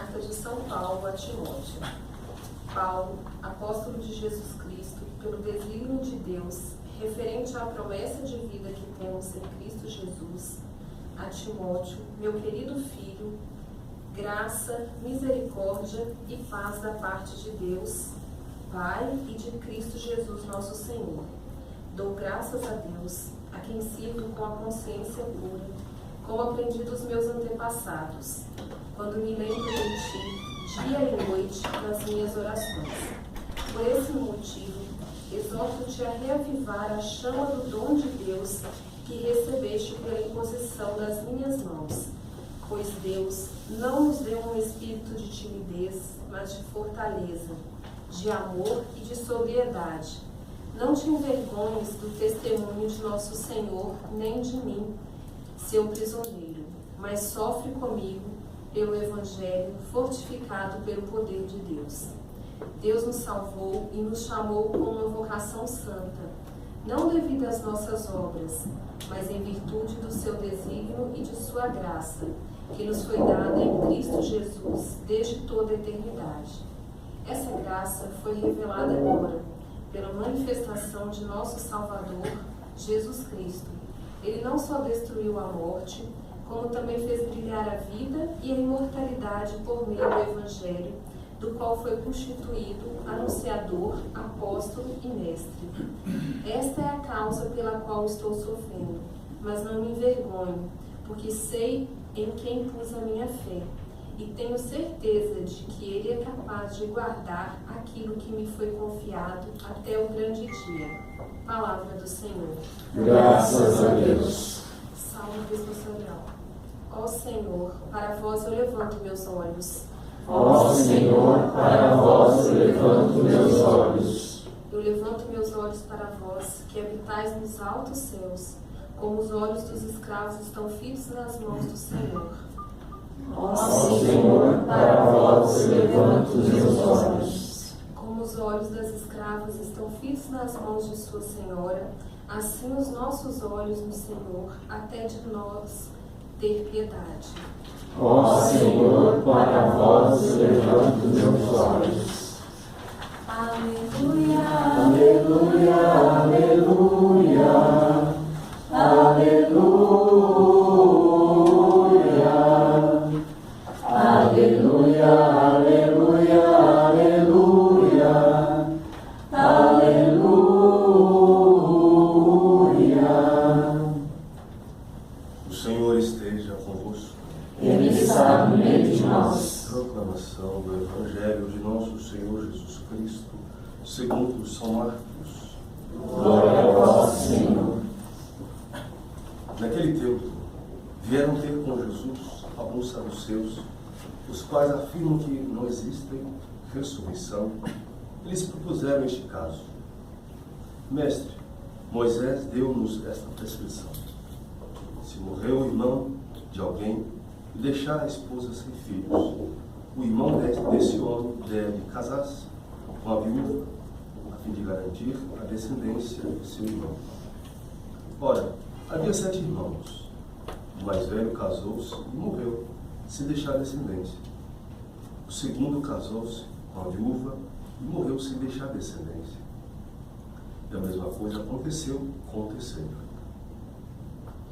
Carta de São Paulo a Timóteo. Paulo, apóstolo de Jesus Cristo, pelo desígnio de Deus, referente à promessa de vida que temos em Cristo Jesus, a Timóteo, meu querido filho, graça, misericórdia e paz da parte de Deus, Pai, e de Cristo Jesus nosso Senhor. Dou graças a Deus, a quem sirvo com a consciência pura, como aprendi dos meus antepassados, quando me lembro de ti, dia e noite, nas minhas orações. Por esse motivo, exorto-te a reavivar a chama do dom de Deus que recebeste pela imposição das minhas mãos. Pois Deus não nos deu um espírito de timidez, mas de fortaleza, de amor e de sobriedade. Não te envergonhes do testemunho de nosso Senhor, nem de mim, seu prisioneiro, mas sofre comigo pelo Evangelho, fortificado pelo poder de Deus. Deus nos salvou e nos chamou com uma vocação santa, não devido às nossas obras, mas em virtude do seu desígnio e de sua graça, que nos foi dada em Cristo Jesus desde toda a eternidade. Essa graça foi revelada agora, pela manifestação de nosso Salvador, Jesus Cristo. Ele não só destruiu a morte, como também fez brilhar a vida e a imortalidade por meio do Evangelho, do qual foi constituído anunciador, apóstolo e mestre. Esta é a causa pela qual estou sofrendo, mas não me envergonho, porque sei em quem pus a minha fé, e tenho certeza de que Ele é capaz de guardar aquilo que me foi confiado até o grande dia. Palavra do Senhor. Graças a Deus. Salmo responsorial. Ó Senhor, para vós eu levanto meus olhos. Ó Senhor, para vós eu levanto meus olhos. Eu levanto meus olhos para vós, que habitais nos altos céus, como os olhos dos escravos estão fitos nas mãos do Senhor. Ó Senhor, para vós eu levanto meus olhos. Como os olhos das escravas estão fitos nas mãos de sua senhora, assim os nossos olhos no Senhor, até de nós ter piedade. Ó Senhor, para vós eu levanto meus olhos. Aleluia, Aleluia, aleluia, aleluia. Aleluia, aleluia, aleluia, aleluia. O Senhor esteja convosco. Ele está no meio de nós. Proclamação do Evangelho de nosso Senhor Jesus Cristo, segundo São Marcos. Glória a vós, Senhor. Naquele tempo, vieram ter com Jesus alguns saduceus, os quais afirmam que não existe ressurreição. Eles propuseram este caso. Mestre, Moisés deu-nos esta prescrição. Se morreu o irmão de alguém e deixar a esposa sem filhos, o irmão desse homem deve casar-se com a viúva, a fim de garantir a descendência de seu irmão. Ora, havia 7 irmãos. O mais velho casou-se e morreu, sem deixar descendência. O segundo casou-se com a viúva e morreu sem deixar descendência. E a mesma coisa aconteceu com o terceiro.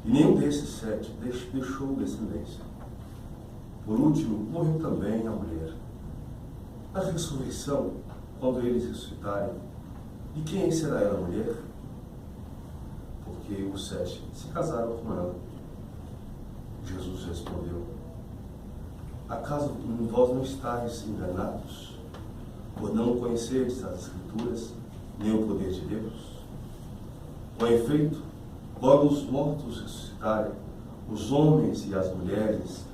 E nenhum desses 7 deixou descendência. Por último, morreu também a mulher. Na ressurreição, quando eles ressuscitarem, de quem será ela mulher? Porque os 7 se casaram com ela. Jesus respondeu: acaso vós não estáis enganados, por não conhecerdes as Escrituras, nem o poder de Deus? Com efeito, quando os mortos ressuscitarem, os homens e as mulheres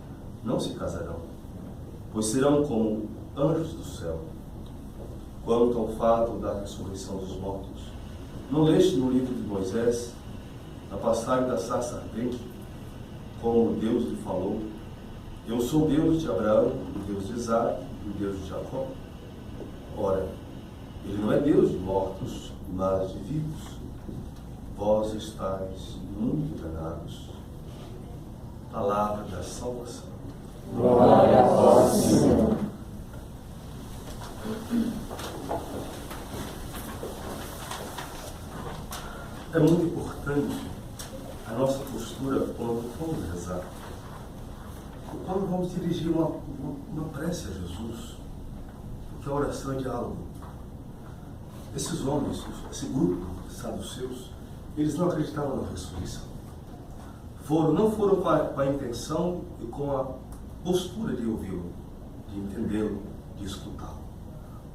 não se casarão, pois serão como anjos do céu. Quanto ao fato da ressurreição dos mortos, não leste no livro de Moisés, na passagem da sarça ardente, como Deus lhe falou: eu sou Deus de Abraão, o Deus de Isaac e o Deus de Jacó? Ora, ele não é Deus de mortos, mas de vivos. Vós estáis muito enganados. Palavra da salvação. Glória a vós, Senhor. vamos dirigir uma prece a Jesus, porque a oração é diálogo. Esses homens, esse grupo de saduceus, eles não acreditavam na ressurreição. Não foram com a intenção e com a postura de ouvi-lo, de entendê-lo, de escutá-lo.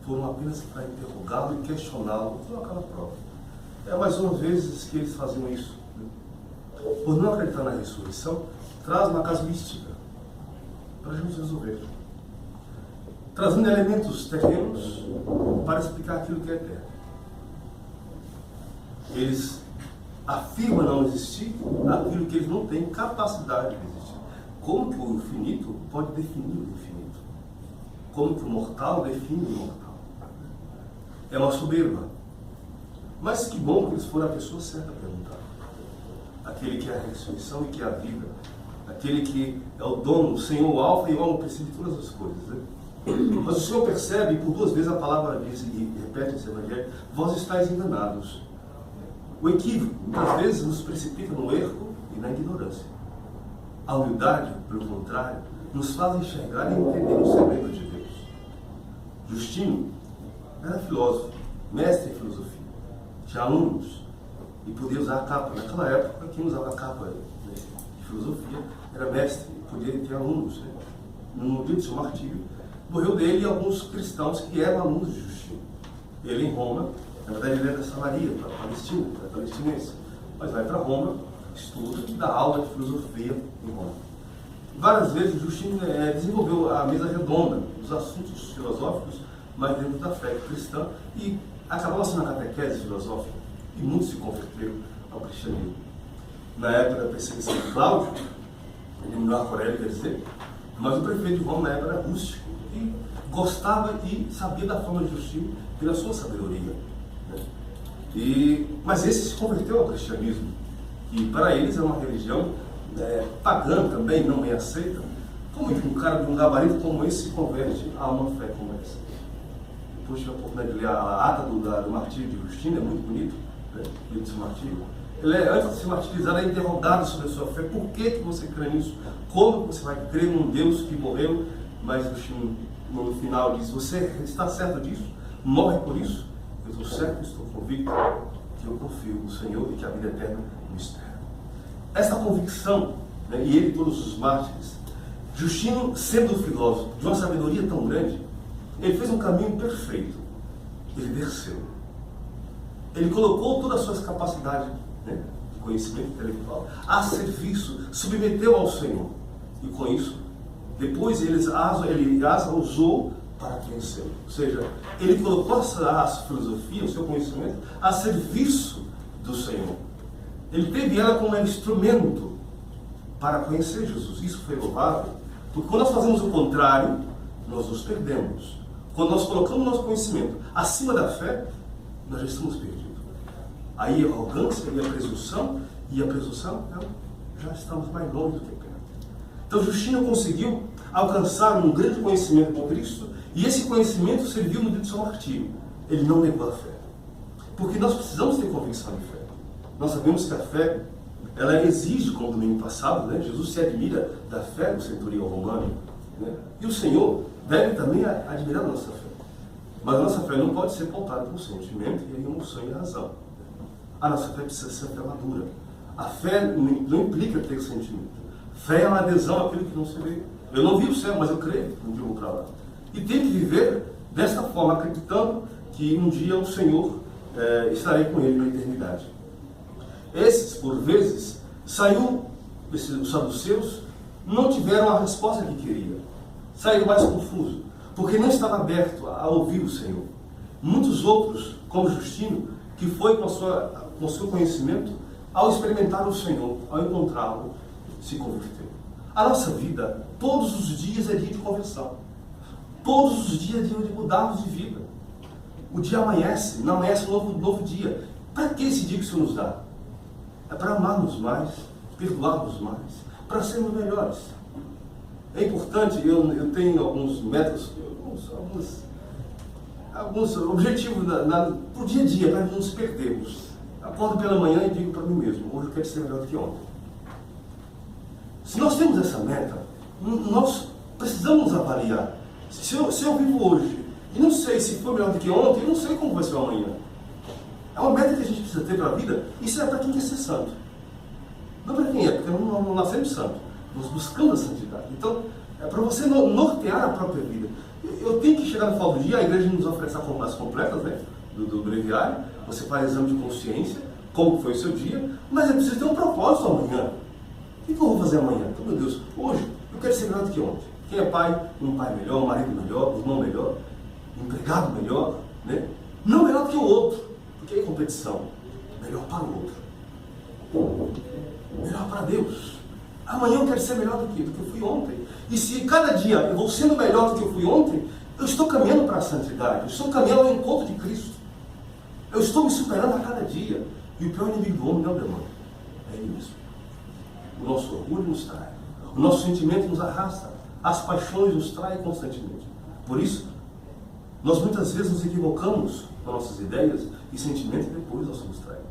Foram apenas para interrogá-lo e questioná-lo, colocá-lo à prova. É mais uma vez que eles faziam isso. Por não acreditar na ressurreição, traz uma casuística para a gente resolver. Trazendo elementos terrenos para explicar aquilo que é eterno. Eles afirmam não existir aquilo que eles não têm capacidade de existir. Como que o infinito pode definir o infinito? Como que o mortal define o mortal? É uma soberba. Mas que bom que eles foram a pessoa certa a perguntar. Aquele que é a ressurreição e que é a vida. Aquele que é o dono, o Senhor, o alfa e o ômega, princípio de todas as coisas. Né? Mas o Senhor percebe, e por 2 vezes a palavra diz, e repete esse evangelho, vós estáis enganados. O equívoco, muitas vezes, nos precipita no erro e na ignorância. A humildade, pelo contrário, nos faz enxergar e entender o segredo de Deus. Justino era filósofo, mestre em filosofia. Tinha alunos e podia usar a capa. Naquela época, quem usava a capa de filosofia era mestre, podia ter alunos. Né? No dia do seu martírio, morreu dele alguns cristãos que eram alunos de Justino. Ele em Roma, na verdade ele era da Samaria, para a Palestina, era palestinense, mas vai para Roma, estuda e dá aula de filosofia em Roma. Várias vezes Justino desenvolveu a mesa redonda dos assuntos filosóficos, mas dentro da fé cristã, e acabou sendo a catequese filosófica, e muitos se converteram ao cristianismo. Na época da perseguição de Cláudio, ele Marco Aurélio, quer dizer, mas o prefeito de Roma na época era rústico, e gostava e sabia da forma de Justino pela sua sabedoria. Né? Mas esse se converteu ao cristianismo, e para eles é uma religião pagã também, não bem aceita. Como que um cara de um gabarito como esse se converte a uma fé como essa? Depois tive a oportunidade de ler a ata do martírio de Justino, é muito bonito, né? O livro de seu martírio. Ele, antes de se martirizar, é interrogado sobre a sua fé. Por que você crê nisso? Como você vai crer num Deus que morreu? Mas Justino, no final, diz: você está certo disso? Morre por isso? Eu estou certo, estou convicto que eu confio no Senhor e que a vida eterna me espera. Essa convicção, né, e ele e todos os mártires, Justino, sendo filósofo de uma sabedoria tão grande, ele fez um caminho perfeito. Ele desceu. Ele colocou todas as suas capacidades, né, de conhecimento intelectual a serviço, submeteu ao Senhor. E com isso, depois ele usou para vencê-lo. Ou seja, ele colocou a filosofia, o seu conhecimento, a serviço do Senhor. Ele teve ela como um instrumento para conhecer Jesus. Isso foi louvável, porque quando nós fazemos o contrário, nós nos perdemos. Quando nós colocamos nosso conhecimento acima da fé, nós já estamos perdidos. Aí a arrogância e a presunção, já estamos mais longe do que perto. Então Justino conseguiu alcançar um grande conhecimento de Cristo, e esse conhecimento serviu no dia do seu martírio. Ele não negou a fé. Porque nós precisamos ter convicção de fé. Nós sabemos que a fé, ela exige, como no domingo passado, né? Jesus se admira da fé do centurião romano. Né? E o Senhor deve também admirar a nossa fé. Mas a nossa fé não pode ser pautada por sentimento e emoção e razão. A nossa fé precisa ser fé madura. A fé não implica ter sentimento. Fé é uma adesão àquilo que não se vê. Eu não vi o céu, mas eu creio um dia eu vou para lá. E tem que viver dessa forma, acreditando que um dia o Senhor estarei com ele na eternidade. Esses, por vezes, os saduceus não tiveram a resposta que queriam. Saíram mais confusos, porque não estava aberto a ouvir o Senhor. Muitos outros, como Justino, que foi com o seu conhecimento, ao experimentar o Senhor, ao encontrá-lo, se converteu. A nossa vida, todos os dias é dia de conversão. Todos os dias é dia de mudarmos de vida. O dia amanhece, não amanhece um novo dia. Para que esse dia que o Senhor nos dá? É para amarmos mais, perdoarmos mais, para sermos melhores. É importante, eu tenho alguns métodos, alguns objetivos para o dia a dia, para não nos perdermos. Acordo pela manhã e digo para mim mesmo: hoje eu quero ser melhor do que ontem. Se nós temos essa meta, nós precisamos avaliar. Se eu vivo hoje e não sei se foi melhor do que ontem, eu não sei como vai ser amanhã. É uma meta que a gente precisa ter para a vida. Isso é para quem quer ser santo. Não para quem é, porque não nascemos santos. Nós buscamos a santidade. Então, é para você nortear a própria vida. Eu tenho que chegar no final do dia, a igreja nos oferece as completas, né, do breviário. Você faz exame de consciência, como foi o seu dia, mas é preciso ter um propósito amanhã. O que eu vou fazer amanhã? Então, meu Deus, hoje eu quero ser melhor do que ontem. Quem é pai, um pai melhor, um marido melhor, um irmão melhor, um empregado melhor, né? Não melhor do que o outro, porque é competição. Melhor para o outro. Melhor para Deus. Amanhã eu quero ser melhor do que eu fui ontem. E se cada dia eu vou sendo melhor do que eu fui ontem, eu estou caminhando para a santidade. Eu estou caminhando ao encontro de Cristo. Eu estou me superando a cada dia. E o pior inimigo do homem não é o demônio. É ele mesmo. O nosso orgulho nos trai. O nosso sentimento nos arrasta. As paixões nos traem constantemente. Por isso, nós muitas vezes nos equivocamos com nossas ideias e sentimentos e depois nós somos traídos.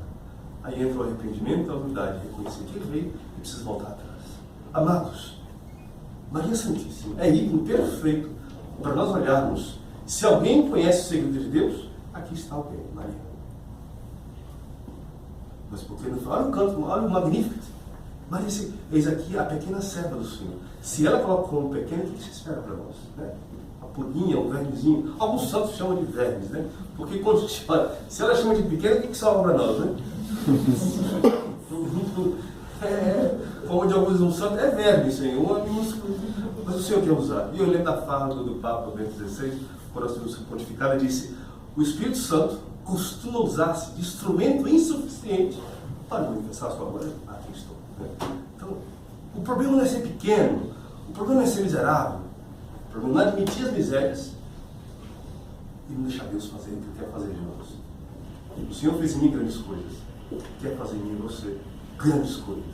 Aí entra o arrependimento e a humildade, reconhecer que ele veio e precisa voltar atrás. Amados, Maria Santíssima é ícone perfeito para nós olharmos. Se alguém conhece o segredo de Deus, aqui está alguém, Maria. Mas porque não fala, olha o canto, olha o Magnificat. Maria, eis aqui a pequena serva do Senhor. Se ela coloca como pequena, o que se espera para nós? Né? A pulguinha, o vermezinho. Alguns santos chamam de vermes, né? Porque quando se ela chama de pequena, o que salva para nós, né? Como de alguns um santo, é verme, Senhor, é minúsculo. Mas o Senhor quer usar. E eu lembro da fala do Papa Bento XVI, quando nós temos pontificado, ele disse: o Espírito Santo costuma usar-se de instrumento insuficiente para manifestar a sua glória. Aqui estou. Então, o problema não é ser pequeno, o problema é ser miserável, o problema não é admitir as misérias e não deixar Deus fazer o que Ele quer fazer de nós. O Senhor fez em mim grandes coisas, quer fazer em mim e você grandes coisas.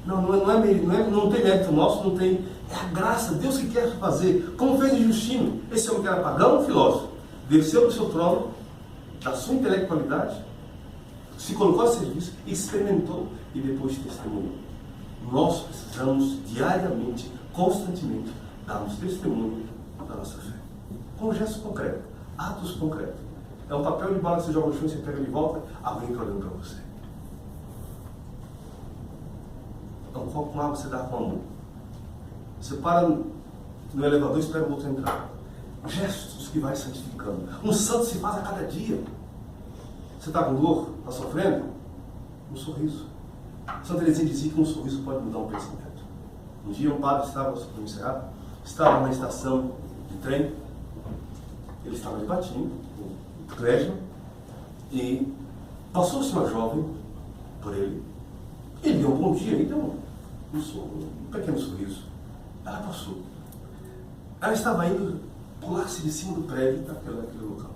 Não tem mérito nosso, não tem. É a graça, Deus que quer fazer, como fez em Justino. Esse homem que era pagão, um filósofo, desceu do seu trono, da sua intelectualidade, se colocou a serviço, experimentou e depois testemunhou. Nós precisamos diariamente, constantemente, darmos testemunho da nossa fé. Com gestos concretos, atos concretos. É um papel de bola que você joga no chão e você pega de volta, alguém está olhando para você. É um copo com água você dá com amor. Você para no elevador e espera o outro entrar. Gestos que vai santificando. Um santo se faz a cada dia. Você está com dor? Está sofrendo? Um sorriso. Santa Teresinha dizia que um sorriso pode mudar um pensamento. Um dia um padre estava na estação de trem, ele estava de batinho, no colégio, e passou-se uma jovem por ele, ele deu um bom dia, ele deu um pequeno sorriso. Ela passou. Ela estava indo pular-se de cima do prédio daquele local.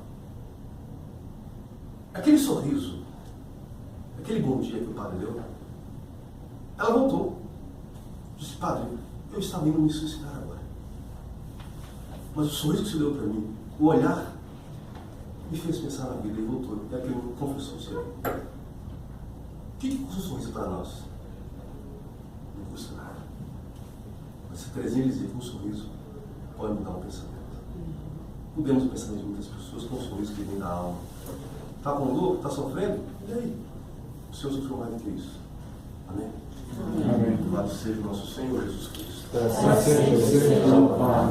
Aquele sorriso, aquele bom dia que o padre deu, ela voltou. Disse: padre, eu estava indo me suicidar agora. Mas o sorriso que você deu para mim, o olhar, me fez pensar na vida e voltou. É aquele que confessou o seu. O que custa o sorriso para nós? Não custa nada. Mas se Teresinha dizia que um sorriso pode mudar um pensamento. Mudemos o pensamento de muitas pessoas com um sorriso que vem da alma. Está com dor? Está sofrendo? E aí? O Senhor sofreu mais do que isso. Amém? Amém. Louvado seja o nosso Senhor Jesus Cristo. Assim seja, Senhor Pai.